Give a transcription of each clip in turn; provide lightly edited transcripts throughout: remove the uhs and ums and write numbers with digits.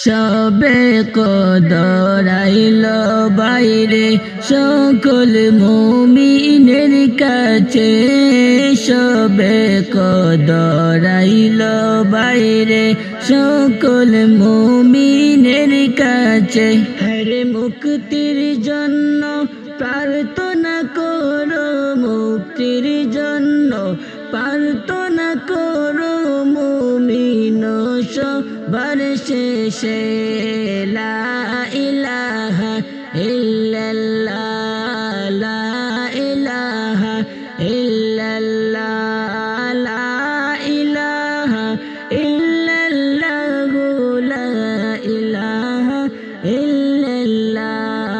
সবে কদর আইল বাইরে সকল মুমিনের কাছে সবে কদর আইল বাইরে সকল মুমিনের কাছে হরে মুক্তির জন্য প্রার্থনা করো মুক্তির জন্য প্রার্থনা করো মুমিন সবার শেষে লা ইলাহা ইল্লাল্লাহ লা ইলাহা ইল্লাল্লাহ লা ইলাহা ইল্লাল্লাহ লা ইলাহা ইল্লাল্লাহ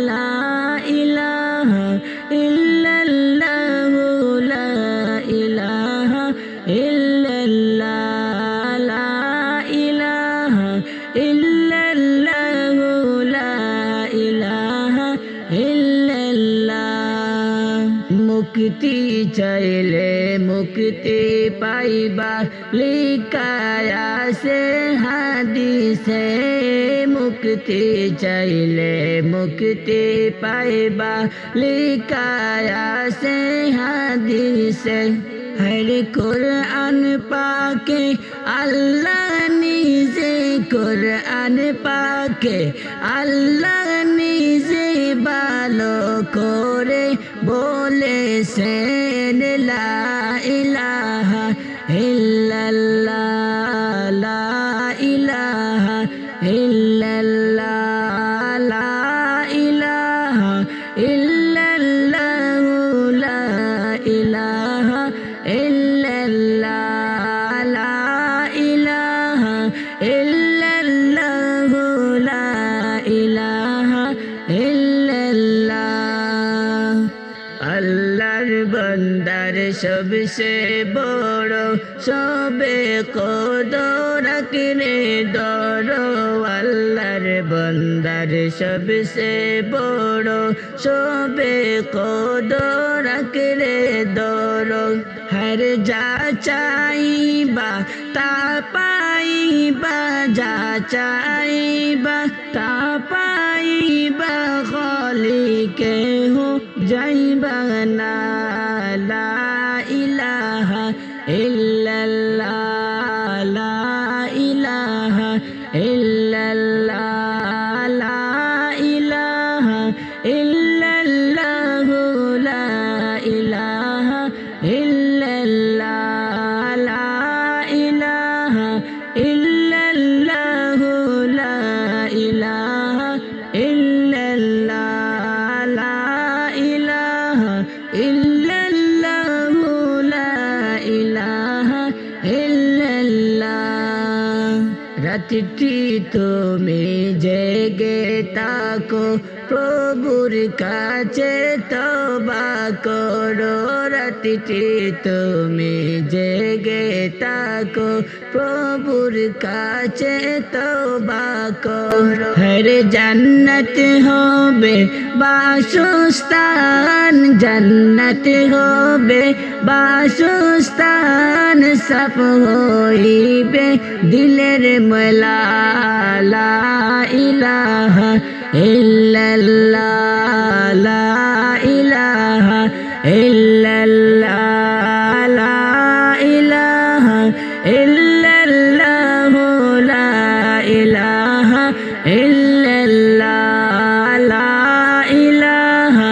লা ইলাহা ইল্লাল্লাহ লা ইলাহা ইল্লাল্লাহ লা ইলাহা ইল্লাল্লাহ লা ইলাহা ইল্লাল্লাহ মুক্তি চাইলে মুক্তি পাইবা লিখায় আছে হাদিসে মুক্তি চাইলে মুক্তি পাইবা লিখায় আছে হাদিসে হর কুরআন পাকে আল্লাহ নিজে কুরআন পাকে আল্লাহ নিজে ভালো করে বলেছেন লা ইলাহা ইল্লাল্লাহ লা ইলাহা ইল্লাল্লাহ লা ইলাহা ইল্লাল্লাহ লা ইলাহা ইল্লাল্লাহ লা ইলাহা ইল্লাল্লাহ লা ইলাহা ইল্লাল্লাহ আল্লাহর বান্দার সবসে বড় সবে কদর রাখলে ডর আল্লাহর বান্দার সবসে বড় সবে কদর রাখলে ডর হর যা চাইবা তা পাইবা যা চাইবা তা পাইবা খালিকে হো যাইবা না লা ইলাহা ইল্লাল্লাহ লা ইলাহা ইল্লাল্লাহ লা ইলাহা ইল্লাল্লাহ লা ইলাহা ইল্লাল্লাহ লা ইলাহা ইল্লাল্লাহ লা ইলাহা ইল্লাল্লাহ লা ইলাহা ইল্লাল্লাহ লা ইলাহা ইল্লাল্লাহ রাতটি তুমি জেগে তাকো প্রভুর কাছে তওবা করো রাতটি তুমি জেগে তাকো প্রভুর কাছে তওবা করো হর জান্নাত হবে বাসস্থান জান্নাত হবে বাসস্থান সাফ হইবে দিলের ময়লা লা ইলাহা ইল্লাল্লাহ লা ইলাহা ইল্লাল্লাহ লা ইলাহা ইল্লাল্লাহ লা ইলাহা ইল্লাল্লাহ লা ইলাহা